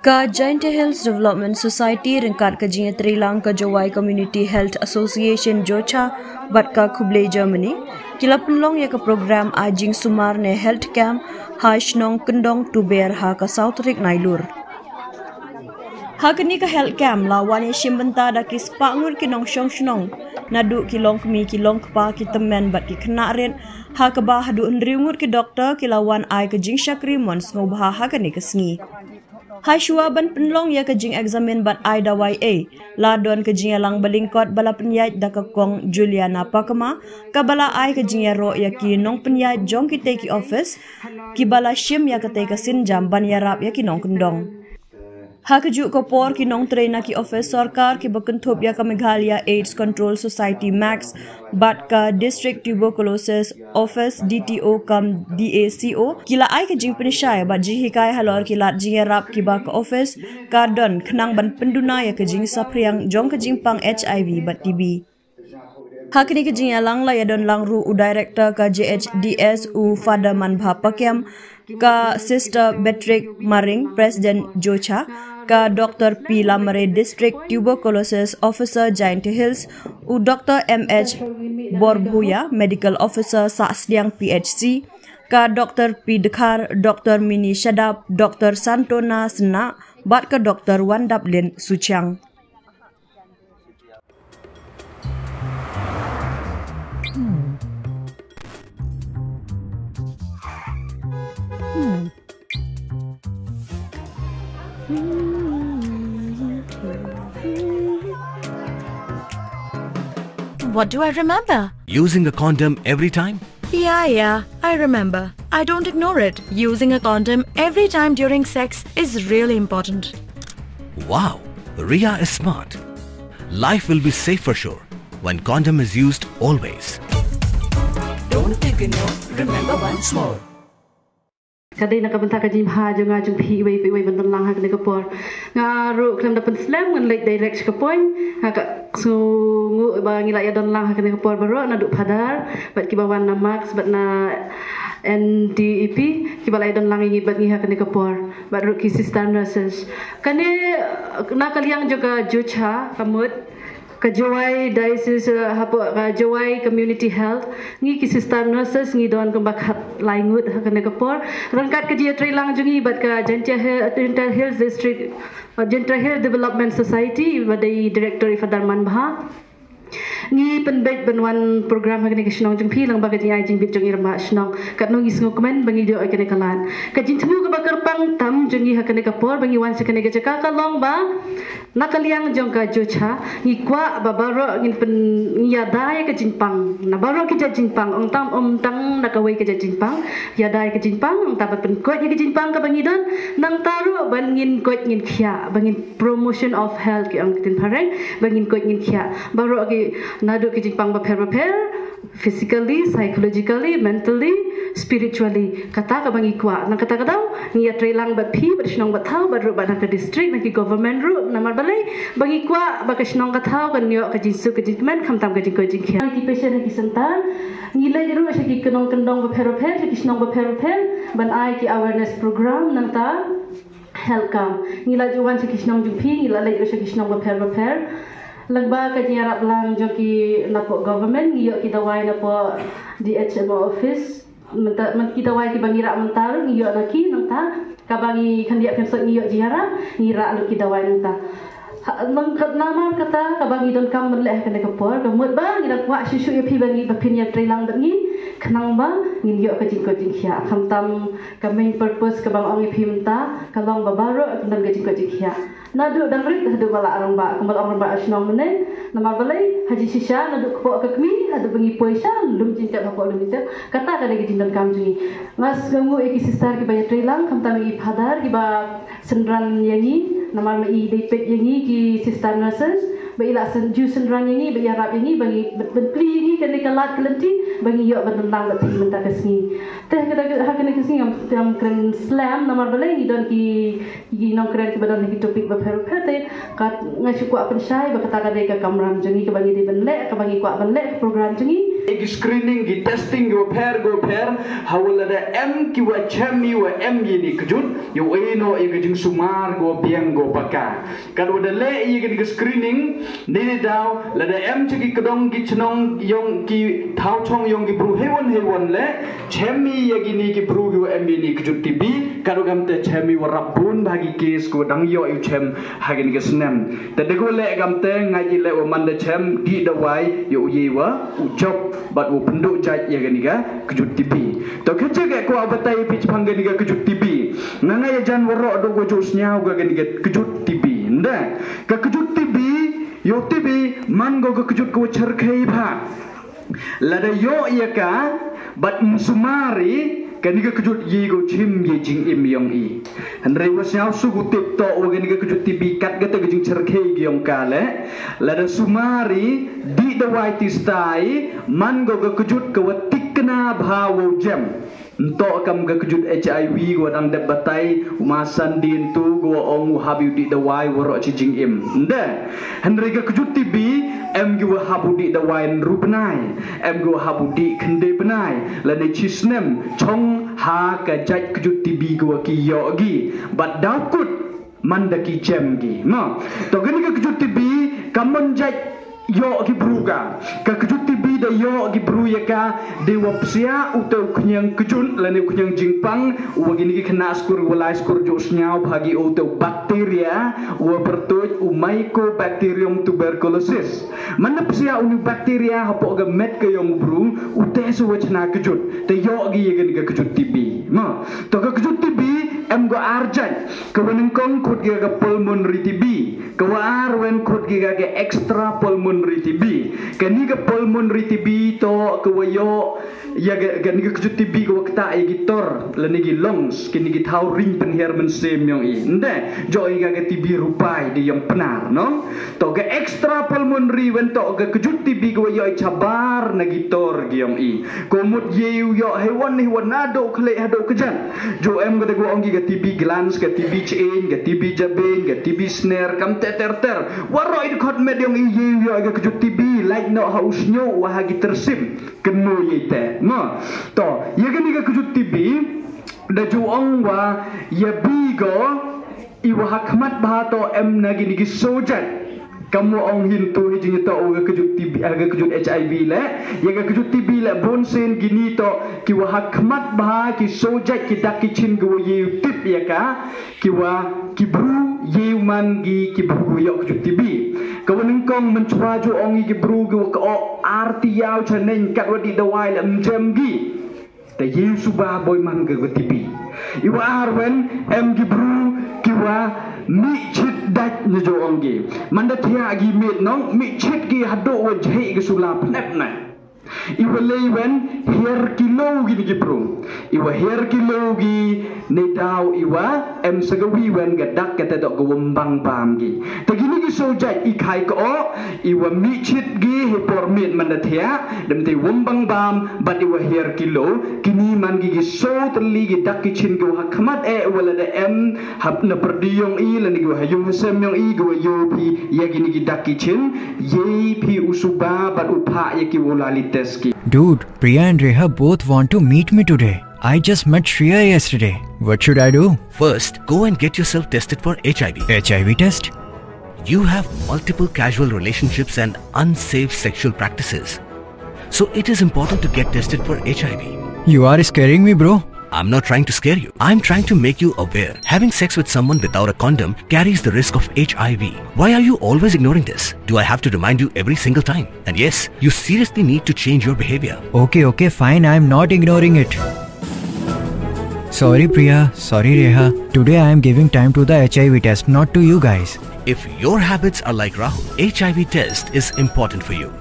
Ka Giant Hills Development Society ringkat ke Jinya Trilang ke Jawai Community Health Association Jocha bat ka Kublai Germany kila penlong ya ke program ajing sumar ne health camp Hashnong Kendong tu ber ha ka South Rik Nailur. Ha kini ka health camp lawan shimbenta da ki spangur ki nong shong shnong nadu ki long kmi ki long kpa ki temen bat ki kena ren ha ka ba hadu ndriungur ki doktor ki lawan ai ke jing shakri mon sngo ba ha kini ke sngi. Hai shua ban penlong ya ke jing examen bat ai da YA la don ke jing lang balingkot bala penyait da ka kong Juliana Pakama ka bala ai ke jing ro ya ki nong penyait jong ki te ki office ki bala shim ya ke te ka sin jam ban ya rap ya ki nong kendong. Ha kejuk kopor ki nong trainer ki office sarkar ki bakenthup ya ka Meghalaya AIDS Control Society Max bat ka District Tuberculosis Office DTO kam DACO kila ai ke jing penishai bat ji hikai halor kilat jing rap ki ba ka office ka don khnang ban penduna ya ke jing sapriang jong ke jing pang HIV bat TB. Hakini ke jing lang la ya don lang ru u director ka JHDS u Father Manbha Pakyam ka Sister Beatrick Maring President Jocha ka Dr. P. Lamare District Tuberculosis Officer Giant Hills u Dr. MH Borbhuya Medical Officer Sasliang PHC ka Dr. P. Dekhar Dr. Mini Shadab Dr. Santona Sena bat ka Dr. Wandap Lin Suchang. What do I remember? Using a condom every time? Yeah, I remember. I don't ignore it. Using a condom every time during sex is really important. Wow, Ria is smart. Life will be safe for sure when condom is used always. Don't ignore, remember once more. Kadai nak bentak kaji mha jung ajung pi wei bentan lang hak nego por ngaru klem dapat slam ngan lek direct ke point hak so ngu ba ngila ya don lang hak nego por baro na duk padar bat ki bawan na max bat na NDEP ki balai don lang ngi bat ngi hak nego por bat ru ki sister nurses kane na kaliang juga Jocha kamut Kajawai diocese hapo Kajawai community health ngi ki sister nurses ngi don kembakat laingut hakane kapor rangkat ke dia trilang jungi bat ka Gentle Hills District Gentle Hills Development Society badai director Father Manbha ngi penbek benwan program hakane ke snong jung phi lang bagat ai jing bit jung irma snong kat no ngis ngomen bangi do hakane kalan ka jing temu ka bakar pang tam jungi hakane kapor bangi wan sakane ke caka kalong ba nakaliang jong ka Jocha ngi kwa babaro ngin pen yadai ke jinpang na baro ke jinpang ong tang nakawai ke jinpang yadai ke jinpang ong tabat pen kot ke jinpang ka bangi don nang taru ban ngin kot ngin khia bangin promotion of health ke ong tin pareng bangin kot ngin khia baro ke nadu ke jinpang ba per physically, psychologically, mentally, spiritually. Kata ka bangi kwa. Nang kata kadau, niya trilang bat pi, bat sinong bat thau, bat ru bat nak district, nak government ru, namar balay, bangi kwa, baka sinong ka thau, kan niyo ka jinsu ka jinmen, kamtam ka jinko jinkia. Ki patient ki sentan, nilai ru sa ki kenong kendong ba per, sa ki sinong ba per, ban ai ki awareness program nang ta health camp. Nilai juwan sa ki sinong jumpi, nilai ru sa ki sinong ba per. Lagba ka diarap lang jo ki napo government ngiyo kita wai napo DHMO office man kita wai ki bangira mentar ngiyo laki nangta ka bangi kandia pensot ngiyo jiara ngira lu kita wai nangta mangkat nama kata ka bangi don kam meleh ka nekapor ka mut ba ngira kwa susu ya pi bangi bapin ya trilang bangi kenang ba ngiyo ka jingko jingkhia khamtam ka main purpose ka bang ongi pimta ka long babaro dan ka jingko jingkhia nadu dan rit hadu bala arang ba kumbal orang ba asnong mene namar balai haji sisha nadu ko ka kmi hadu bangi poisa lum jinta ko lum jinta kata ka dagi jindan kam jungi ngas ngu eki sister ki ba trilang khamtam i phadar ki ba sendran yangi namar ma i depet yangi ki sister nurses baila sen ju sendran yangi ba yarap yangi bangi bentli yangi kan kalat kelenti bangi yo bentang ba menta kesni teh kada hakene kesni am kren slam namar balai ni don ki nong kren ki badan ki topik ba per kat ngasu ko apen sai ba kata kada ka kamram jengi ka bangi di benle ka bangi ko benle program jengi screening gi testing go pair hawala da M ki wa chemi wa M ni kejut yo eno jing sumar go biang go paka kalau da le gi screening ni daw la da M chi kedong gi chnong yong ki thau chong yong gi bru hewon le chemi gi ni ki bru gi wa M ni kejut tibi kalau gam te chemi wa rabun bagi kes ko dang yo yu chem hagin gi snem ta de go le gam te ngaji le wa man da chem di da wai yo ye wa ucop bat wo penduk jaj ya ganiga kejut tibi to kece ke ko abatai pitch pangganiga kejut tibi nanga ya jan woro do go jos nyau ga ganiga kejut tibi nda ka kejut tibi yo tibi man go kejut ko cerkei pha lada yo ya ka bat sumari kaniga kejut ye go chim ye jing im yong i handrai was nyau su go tip to o ganiga kejut tibi kat gata jing cerkei giong kale lada sumari di the white stai man go kejut ko tikna bhawo jam Untuk kam ga kejut HIV go dang dep batai umasan din tu go ong habu di the wai woro chi jing im nda henry ga kejut tibi em go habu di the wai rubnai em go habu di khende benai la ne chi snem chong ha ka jaj kejut tibi go ki yo gi bat dakut mandaki chem gi no to gani ga kejut tibi kamon jaj yo ki bruga ka kejut tibi da yo ki bru ya ka de wapsia utau knyang kejun lane knyang jingpang wa gini ki kena skur wala skur jos nyau bagi utau bakteria wa bertuj mycobacterium tuberculosis mana psia unu bakteria hapo ga met ke yong bru ute so wachna kejut te yo gi gini ka kejut tibi ma to ka kejut tibi em go arjan ka weneng kong khut ga pulmonary tibi ka war wen khut ga extra pulmonary tibi kani ga pulmonary tibi to ka wayo ya ga ni ga kejut tibi ka wakta ai gitor lani gi lungs kini gi thau ring pen her men sem yong i nde jo i ga tibi rupai di yang penar no to ga extra pulmonary wen to ga kejut tibi ka wayo chabar na gitor gi yong i komut yeu yo hewan ni wanado khle hado kejan jo em ga go ongi ga tibi glands ga tibi chain ga tibi jabin ga tibi snare kam ter waro i khot med yong i yeu yo ga kejut tibi like no haus nyo wa hagi tersim keno yite no to ye ga ni ga kejut tibi da jo ong wa ya bigo i wa hakmat ba to em na gi ni gi sojat kamu ong hintu hijing to ga kejut tibi ga kejut HIV le ye ga kejut tibi le bonsen gini to ki wa hakmat ba ki sojat ki dak ki chin go ye tip ya ka ki wa ki bru ye man gi ki bru yo kejut tibi kawan kong mencuba jo ong gi bru go ko arti yau chaneng kat wa di dawai le mjem gi te ye suba boy man ga tibi i wa arwen em gi bru ki wa mi chit dat ni jo ong gi manda thia gi mit no mi chit gi hado wa jhe gi sulap nep na iwa lewen her kilo gi bro iwa her kilo gi ne daw iwa em sagawi wen ga dak kata dok gombang bam gi tagini gi sojai i khai ko iwa mi chit gi he por mit man da thia dem te wombang bam but iwa her kilo kini man gi so terli gi dak ki chin go hakmat e wala da em hab na perdiyong i lan gi hayung sem yong i go yo pi ye gini gi dak ki chin ye pi usuba bat upha ye ki wolalit Dude, Priya and Reha both want to meet me today. I just met Shreya yesterday. What should I do? First, go and get yourself tested for HIV. HIV test? You have multiple casual relationships and unsafe sexual practices. So it is important to get tested for HIV. You are scaring me, bro. I'm not trying to scare you. I'm trying to make you aware. Having sex with someone without a condom carries the risk of HIV. Why are you always ignoring this? Do I have to remind you every single time? And yes, you seriously need to change your behavior. Okay, fine. I'm not ignoring it. Sorry, Priya. Sorry, Reha. Today I am giving time to the HIV test, not to you guys. If your habits are like Rahul, HIV test is important for you.